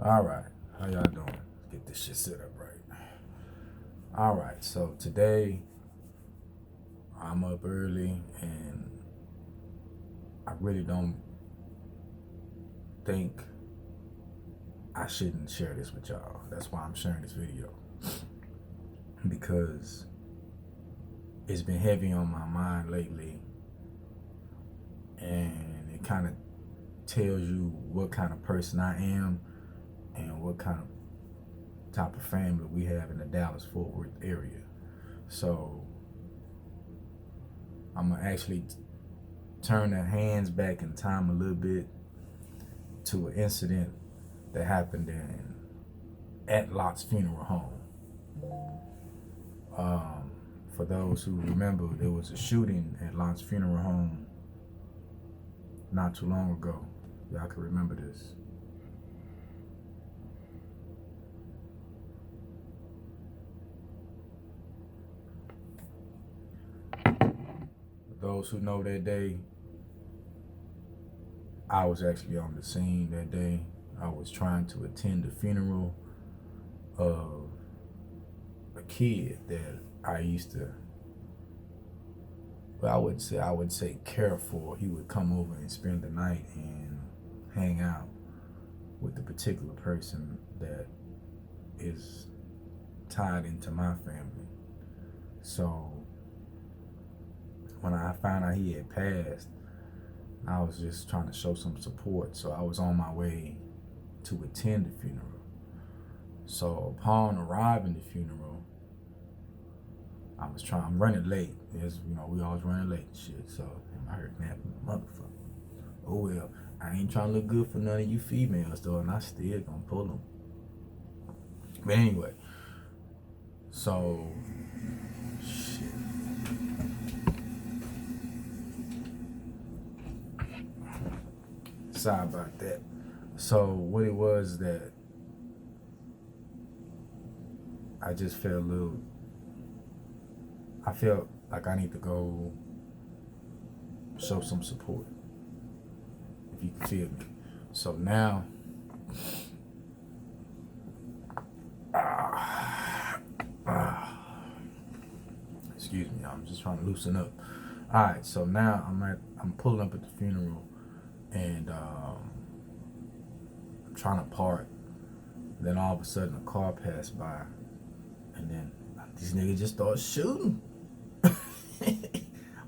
All right, how y'all doing? Let's get this shit set up right. All right, so today I'm up early and I really don't think I shouldn't share this with y'all. That's why I'm sharing this video because it's been heavy on my mind lately and it kind of tells you what kind of person I am and what kind of type of family we have in the Dallas-Fort Worth area. So I'm gonna actually turn the hands back in time a little bit to an incident that happened at Lot's funeral home. For those who remember, there was a shooting at Lot's funeral home not too long ago. Y'all can remember this. For those who know that day, I was actually on the scene that day. I was trying to attend the funeral of a kid that I used to, well, I would say care for. He would come over and spend the night and hang out with the particular person that is tied into my family. So when I found out he had passed, I was just trying to show some support. So I was on my way to attend the funeral. So upon arriving at the funeral, I'm running late. As you know, we always running late and shit. So I heard that motherfucker. Oh well, I ain't trying to look good for none of you females though, and I still gonna pull them. But anyway, so shit. Sorry about that. So what it was that I just felt a little. I felt like I need to go show some support, if you can feel me. So now, excuse me, I'm just trying to loosen up. All right, so now I'm pulling up at the funeral, and I'm trying to park. Then all of a sudden, a car passed by, and then these niggas just start shooting.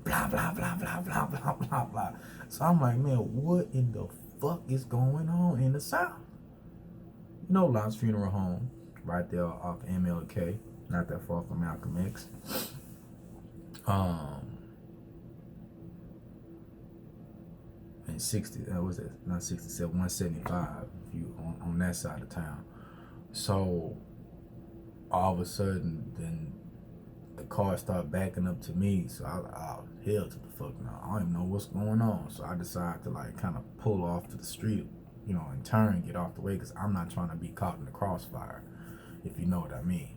Blah blah blah blah blah blah blah blah. So I'm like, man, what in the fuck is going on in the South? You know, Lot's funeral home, right there off MLK, not that far from Malcolm X. And 60, was it not 67, 175? If you on that side of town. So all of a sudden, then the car started backing up to me. So I hell to the fuck now. I don't even know what's going on. So I decided to like kind of pull off to the street, you know, and turn, get off the way, because I'm not trying to be caught in the crossfire, if you know what I mean.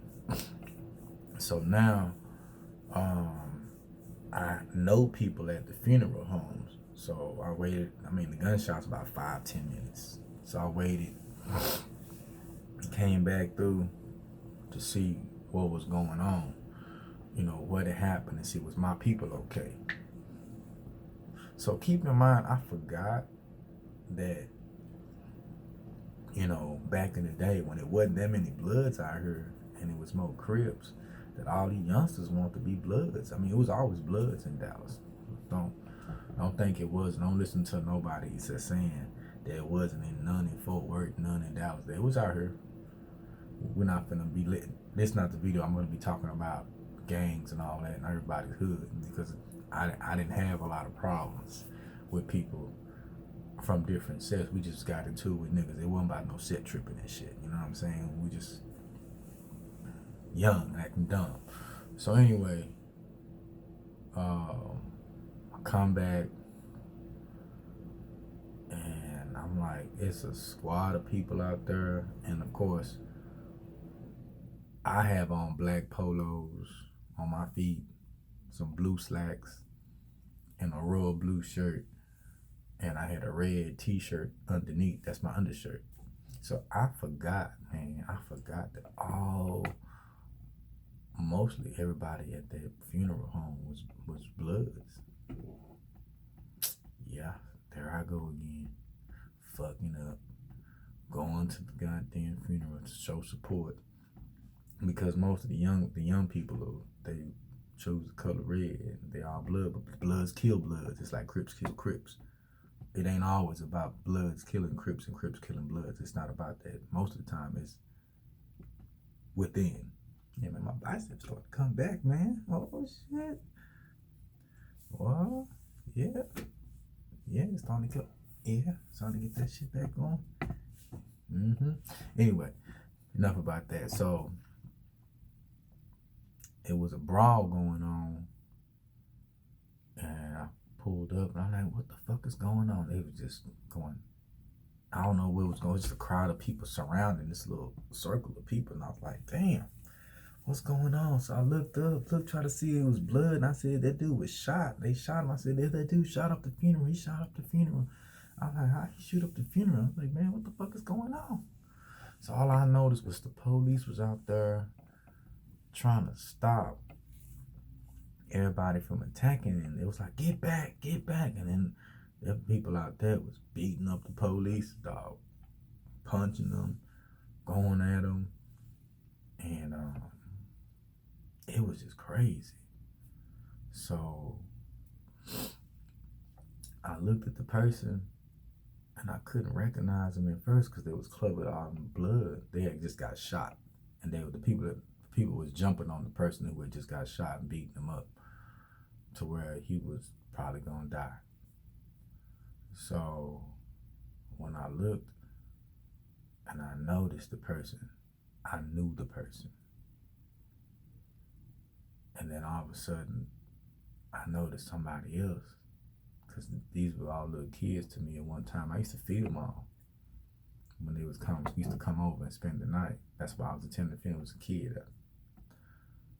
So now, I know people at the funeral homes. So I waited. I mean, the gunshots about 5-10 minutes. So I waited, came back through to see what was going on. You know, what had happened, and see, was my people okay? So keep in mind, I forgot that, you know, back in the day when it wasn't that many Bloods out here and it was more Crips, that all these youngsters want to be Bloods. I mean, it was always Bloods in Dallas. Don't think it was. Don't listen to nobody that's saying that it wasn't in none in Fort Worth, none in Dallas. It was out here. We're not gonna be lit. This is not the video I'm gonna be talking about gangs and all that and everybody's hood, because I didn't have a lot of problems with people from different sets. We just got into it with niggas. It wasn't about no set tripping and shit. You know what I'm saying? We just young, acting dumb. So anyway, I come back and I'm like, it's a squad of people out there, and of course, I have on black polos on my feet, some blue slacks, and a royal blue shirt, and I had a red t-shirt underneath. That's my undershirt. So I forgot, man. I forgot that mostly everybody at that funeral home was Bloods. Yeah, there I go again, fucking up, going to the goddamn funeral to show support because most of the young people they choose the color red. They all blood, but Bloods kill Bloods. It's like Crips kill Crips. It ain't always about Bloods killing Crips and Crips killing Bloods. It's not about that. Most of the time, it's within. Yeah, man, my biceps starting to come back, man. Oh shit. Well, yeah, it's starting to go. Yeah, starting to get that shit back on. Anyway, enough about that. So it was a brawl going on, and I pulled up, and I'm like, "What the fuck is going on?" They was just going. I don't know what was going. It was just a crowd of people surrounding this little circle of people, and I was like, "Damn, what's going on?" So I looked up, tried to see it was blood, and I said, "That dude was shot. They shot him." I said, "That dude shot up the funeral. He shot up the funeral." I'm like, "How he shoot up the funeral?" I was like, "Man, what the fuck is going on?" So all I noticed was the police was out there trying to stop everybody from attacking, and it was like, get back, and then the people out there was beating up the police, dog, punching them, going at them, and it was just crazy. So I looked at the person, and I couldn't recognize them at first because they was covered all in blood. They had just got shot, and they were the people was jumping on the person who had just got shot and beating him up to where he was probably gonna die. So when I looked and I noticed the person, I knew the person. And then all of a sudden, I noticed somebody else because these were all little kids to me at one time. I used to feed them all when they used to come over and spend the night. That's why I was attending the funeral as a kid.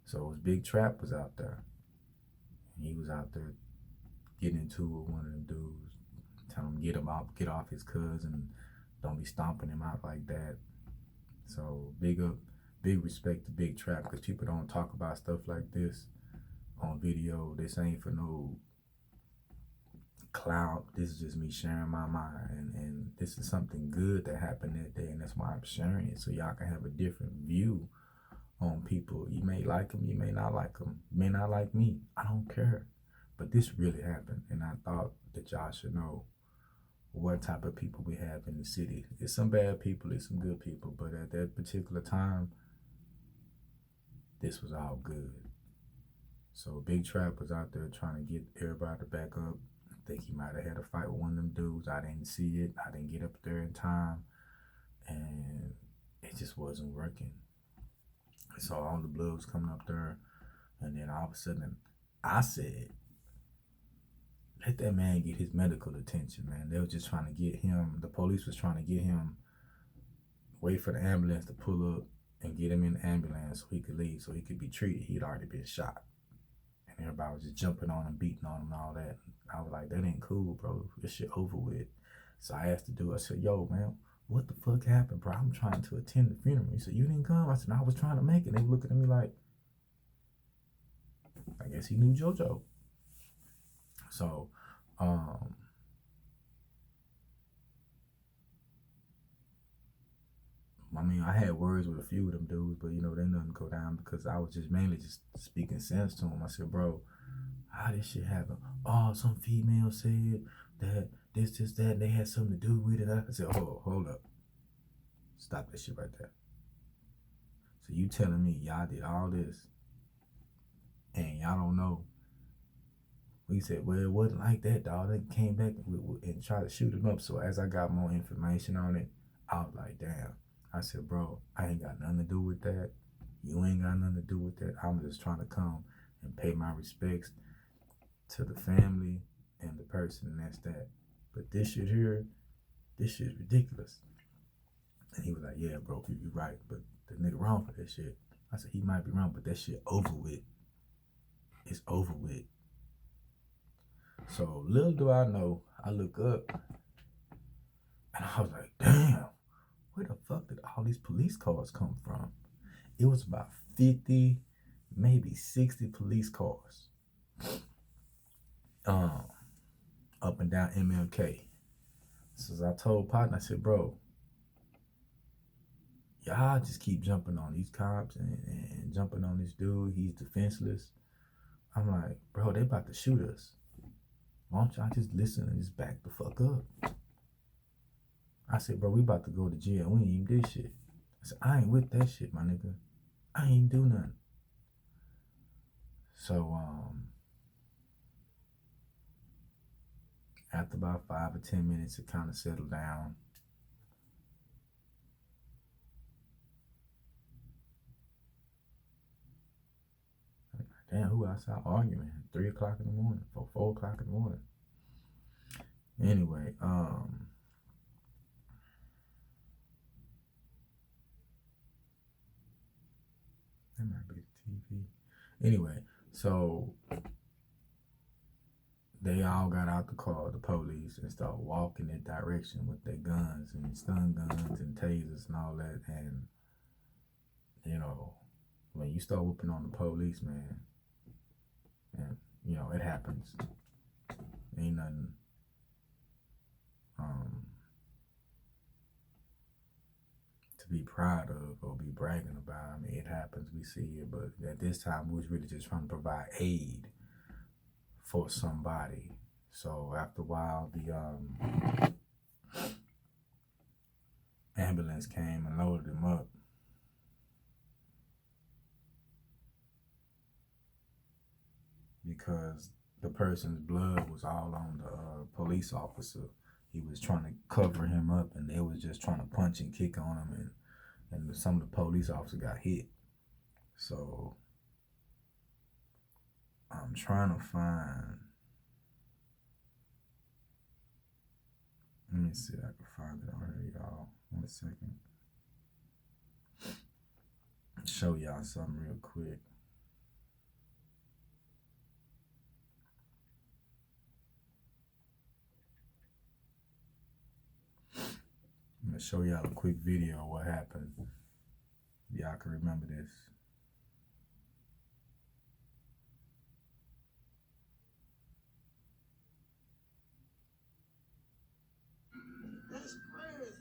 So it was Big Trap was out there. And he was out there getting into it with one of them dudes, telling him get off his cousin, don't be stomping him out like that. So big respect to Big Trap because people don't talk about stuff like this on video. This ain't for no clout. This is just me sharing my mind, and this is something good that happened that day, and that's why I'm sharing it so y'all can have a different view on people. You may like them, you may not like them, you may not like me. I don't care, but this really happened, and I thought that y'all should know what type of people we have in the city. It's some bad people, it's some good people, but at that particular time, this was all good. So Big Trap was out there trying to get everybody to back up. I think he might have had a fight with one of them dudes. I didn't see it. I didn't get up there in time, and it just wasn't working. So all the blood was coming up there, and then all of a sudden, I said, let that man get his medical attention, man. They were just trying to get him, the police was trying to get him, wait for the ambulance to pull up and get him in the ambulance so he could leave, so he could be treated. He'd already been shot. And everybody was just jumping on him, beating on him and all that. I was like, that ain't cool, bro. This shit over with. So I asked the dude, I said, yo, man, what the fuck happened, bro? I'm trying to attend the funeral. He said, you didn't come? I said, no, I was trying to make it. They were looking at me like, I guess he knew JoJo. So, I mean, I had words with a few of them dudes, but they nothing go down because I was just mainly just speaking sense to them. I said, bro, how this shit happen? Oh, some female said that this, that, and they had something to do with it. I said, hold up. Stop that shit right there. So you telling me y'all did all this and y'all don't know? We said, well, it wasn't like that, dog. They came back and tried to shoot him up. So as I got more information on it, I was like, damn. I said, bro, I ain't got nothing to do with that. You ain't got nothing to do with that. I'm just trying to come and pay my respects to the family and the person, and that's that. But this shit here, this shit's ridiculous. And he was like, yeah, bro, you're right, but the nigga wrong for that shit. I said, he might be wrong, but that shit over with. It's over with. So little do I know, I look up and I was like, damn, where the fuck did all these police cars come from? It was about 50, maybe 60 police cars um, up and down MLK. So I told partner, I said, bro, y'all just keep jumping on these cops and jumping on this dude. He's defenseless. I'm like, bro, they about to shoot us. Why don't y'all just listen and just back the fuck up? I said, bro, we about to go to jail. We ain't even did shit. I said, I ain't with that shit, my nigga. I ain't do nothing. So, after about 5 or 10 minutes, it kind of settled down. Damn, who outside arguing? 3 o'clock in the morning, 4 o'clock in the morning. Anyway, that might be the TV. Anyway, so they all got out the car, the police, and started walking in that direction with their guns and stun guns and tasers and all that. And, you know, when you start whooping on the police, man, and, you know, it happens. Ain't nothing to be proud of or be bragging about. I mean, it happens, we see it, but at this time, we was really just trying to provide aid for somebody. So after a while, the ambulance came and loaded him up. Because the person's blood was all on the police officer. He was trying to cover him up, and they was just trying to punch and kick on him, and some of the police officers got hit. So I'm trying to find. Let me see if I can find it on here, y'all. 1 second. Show y'all something real quick. I'm gonna show y'all a quick video of what happened. Y'all can remember this. That's crazy.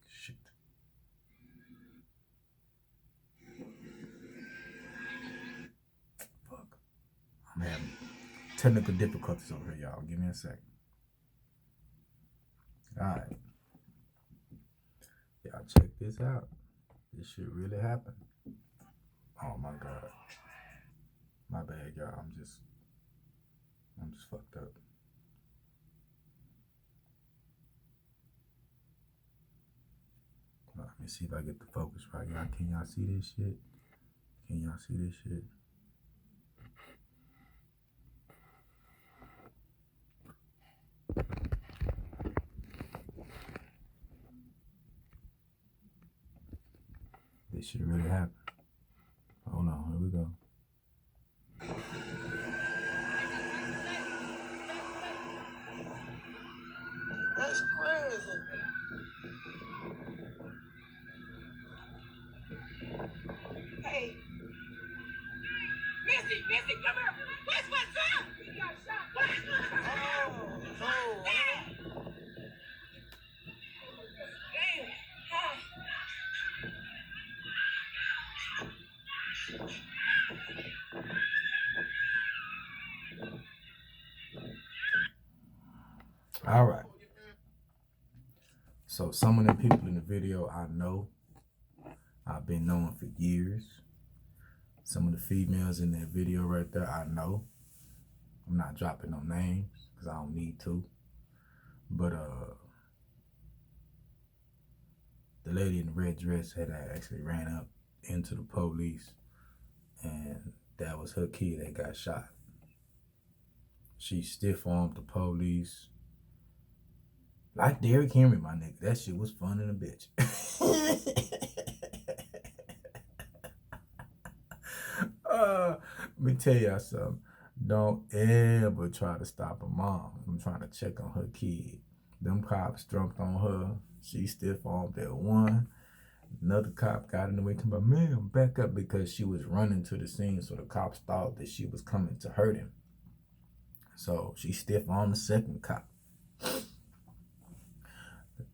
Shit. Fuck. I'm having technical difficulties over here, y'all. Give me a second. Alright. Y'all check this out. This shit really happened. Oh my god. My bad, y'all. I'm just fucked up. Let me see if I get the focus right. Y'all, can y'all see this shit? Can y'all see this shit? This shit really happened. Hold on, here we go. That's crazy. Hey, Missy, come here. What's up? He got shot. Oh. Damn. All right. So some of the people in the video I know. I've been knowing for years. Some of the females in that video right there I know. I'm not dropping no names because I don't need to. But the lady in the red dress had actually ran up into the police, and that was her kid that got shot. She stiff-armed the police. Like Derrick Henry, my nigga. That shit was fun in a bitch. Let me tell y'all something. Don't ever try to stop a mom from trying to check on her kid. Them cops jumped on her. She stiff armed that one. Another cop got in the way, talking about, man, back up, because she was running to the scene, so the cops thought that she was coming to hurt him. So she stiff armed the second cop. The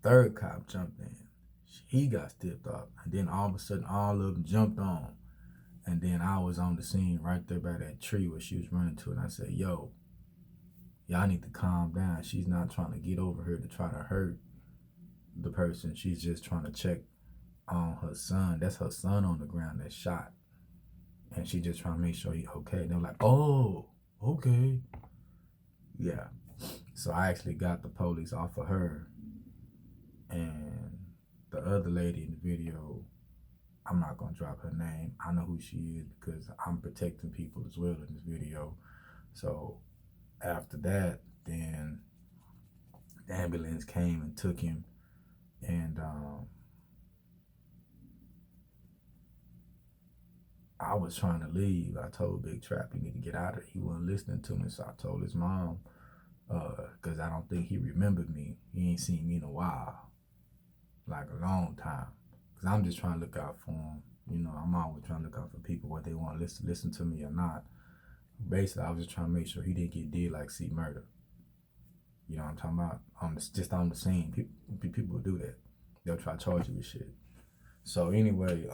third cop jumped in. He got stiffed up. And then all of a sudden, all of them jumped on. And then I was on the scene right there by that tree where she was running to. And I said, yo, y'all need to calm down. She's not trying to get over here to try to hurt the person. She's just trying to check on her son. That's her son on the ground that's shot. And she just trying to make sure he's okay. They're like, oh, okay. Yeah. So I actually got the police off of her. And the other lady in the video, I'm not going to drop her name. I know who she is because I'm protecting people as well in this video. So after that, then the ambulance came and took him. And I was trying to leave. I told Big Trap, you need to get out of it. He wasn't listening to me, so I told his mom, because I don't think he remembered me. He ain't seen me in a while, like a long time. Because I'm just trying to look out for him. You know, I'm always trying to look out for people, whether they want to listen to me or not. Basically, I was just trying to make sure he didn't get dead like C Murder. You know what I'm talking about? Just on the scene. People do that. They'll try to charge you with shit. So anyway,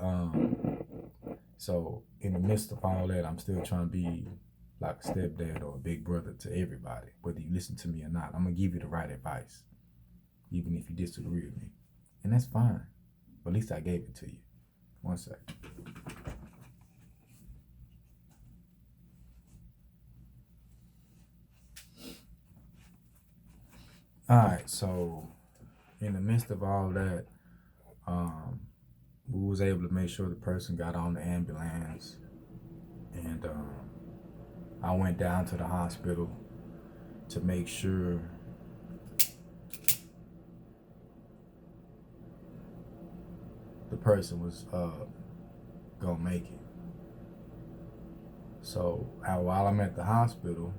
so in the midst of all that, I'm still trying to be like a stepdad or a big brother to everybody, whether you listen to me or not. I'm going to give you the right advice, even if you disagree with me. And that's fine. But at least I gave it to you. One sec. All right, so in the midst of all that, we was able to make sure the person got on the ambulance, and I went down to the hospital to make sure the person was gonna make it. So while I'm at the hospital,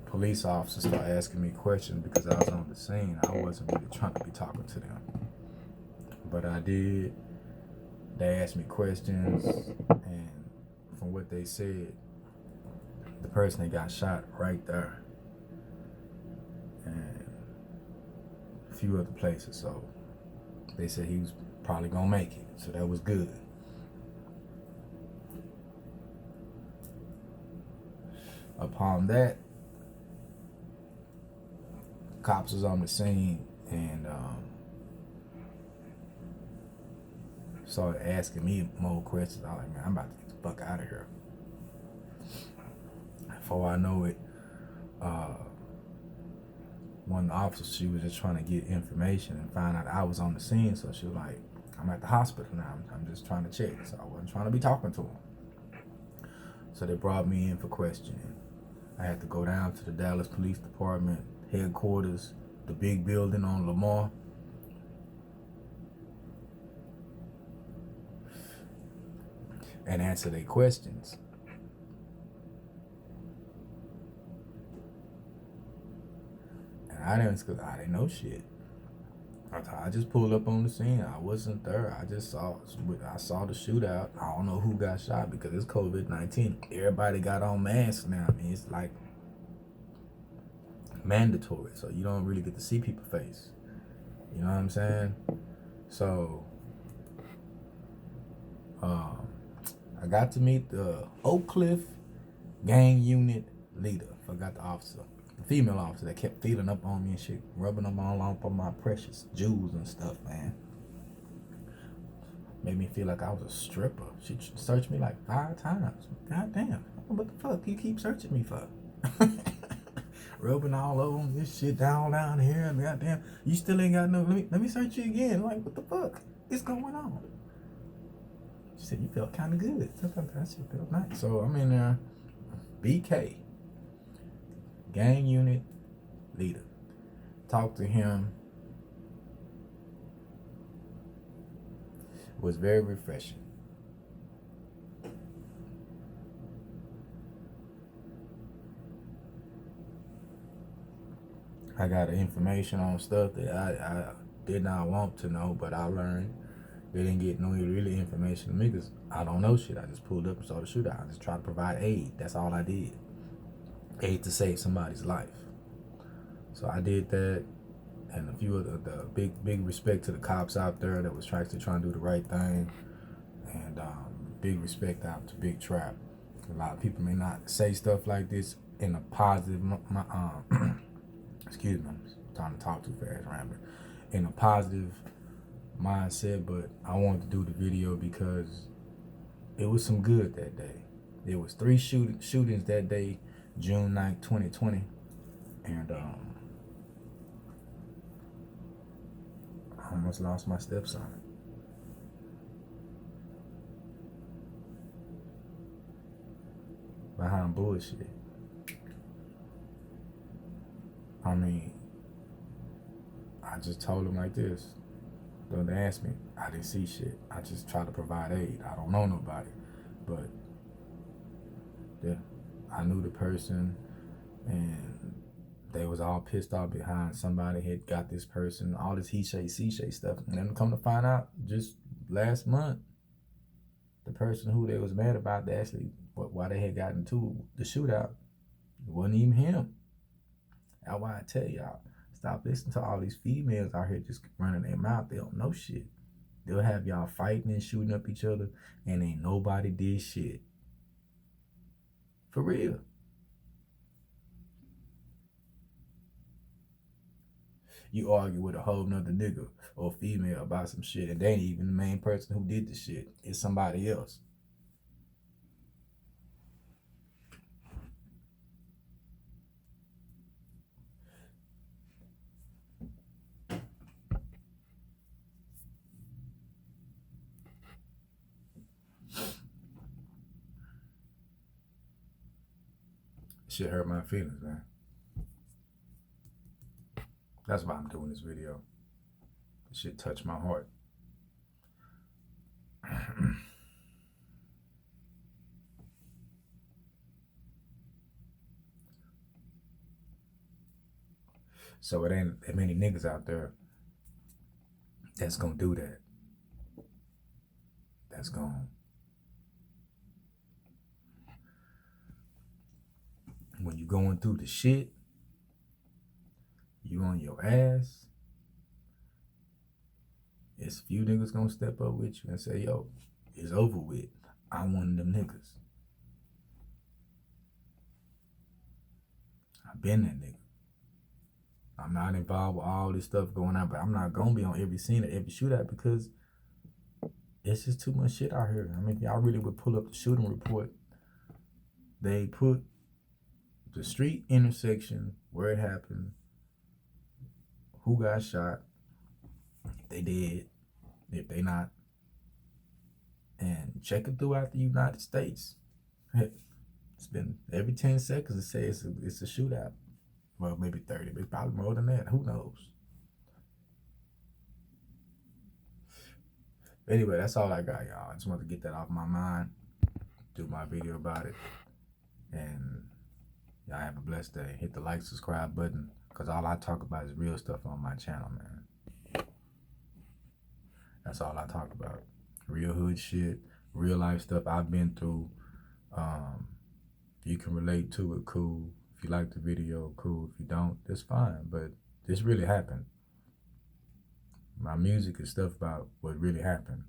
police officers start asking me questions because I was on the scene. I wasn't really trying to be talking to them, but I did. They asked me questions, and from what they said, the person that got shot right there, and a few other places. So they said he was probably gonna make it. So that was good. Upon that, cops was on the scene and started asking me more questions. I was like, man, I'm about to get the fuck out of here. Before I know it, one of the officers, she was just trying to get information and find out I was on the scene. So she was like, I'm at the hospital now. I'm just trying to check. So I wasn't trying to be talking to him. So they brought me in for questioning. I had to go down to the Dallas Police Department headquarters, the big building on Lamar. And answer their questions. And I didn't know shit. I just pulled up on the scene. I wasn't there. I saw the shootout. I don't know who got shot because it's COVID-19. Everybody got on masks now. I mean, it's like mandatory, so you don't really get to see people's face. You know what I'm saying? So I got to meet the Oak Cliff gang unit leader. Forgot the officer, the female officer that kept feeling up on me and shit, rubbing them all up on my precious jewels and stuff, man. Made me feel like I was a stripper. She searched me like 5 times. God damn, what the fuck you keep searching me for? Rubbing all over this shit down here, and goddamn, you still ain't got no. Let me search you again. Like, what the fuck is going on? She said you felt kind of good. Sometimes that shit felt nice. So I'm in there. BK, gang unit leader. Talked to him. It was very refreshing. I got information on stuff that I did not want to know, but I learned. They didn't get no really information to me because I don't know shit. I just pulled up and saw the shootout. I just tried to provide aid. That's all I did. Aid to save somebody's life. So I did that, and a few of the big respect to the cops out there that was actually trying to do the right thing, and big respect out to Big Trap. A lot of people may not say stuff like this in a positive, excuse me, I'm trying to talk too fast, rambling, in a positive mindset, but I wanted to do the video because it was some good that day. There was 3 shootings that day, June 9th, 2020, and I almost lost my stepson. Behind bullshit. I mean, I just told him like this. Don't ask me. I didn't see shit. I just try to provide aid. I don't know nobody. But yeah, I knew the person, and they was all pissed off behind somebody had got this person, all this he say, she say stuff. And then come to find out just last month, the person who they was mad about, they actually, why they had gotten into the shootout, it wasn't even him. That's why I tell y'all, stop listening to all these females out here just running their mouth. They don't know shit. They'll have y'all fighting and shooting up each other, and ain't nobody did shit. For real. You argue with a whole nother nigga or female about some shit, and they ain't even the main person who did the shit. It's somebody else. Shit hurt my feelings, man. That's why I'm doing this video. This shit touched my heart. So it ain't that many niggas out there that's gonna do that. That's gonna, when you going through the shit, you on your ass, it's a few niggas gonna step up with you and say, yo, it's over with. I'm one of them niggas. I've been that nigga. I'm not involved with all this stuff going on, but I'm not gonna be on every scene or every shootout because it's just too much shit out here. I mean, if y'all really would pull up the shooting report, they put the street intersection where it happened, who got shot, if they did, if they not, and check it throughout the United States. It's been every 10 seconds it says it's a shootout. Well, maybe 30, but probably more than that. Who knows? Anyway, that's all I got, y'all. I just wanted to get that off my mind, do my video about it, and y'all have a blessed day. Hit the like, subscribe button, because all I talk about is real stuff on my channel, man. That's all I talk about. Real hood shit, real life stuff I've been through. If you can relate to it, cool. If you like the video, cool. If you don't, that's fine. But this really happened. My music is stuff about what really happened.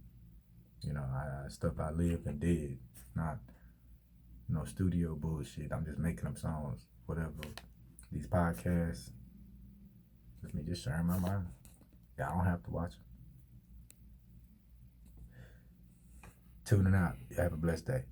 You know, stuff I lived and did, not no studio bullshit. I'm just making up songs, whatever. These podcasts, just me just sharing my mind. Y'all don't have to watch it. Tuning out. You have a blessed day.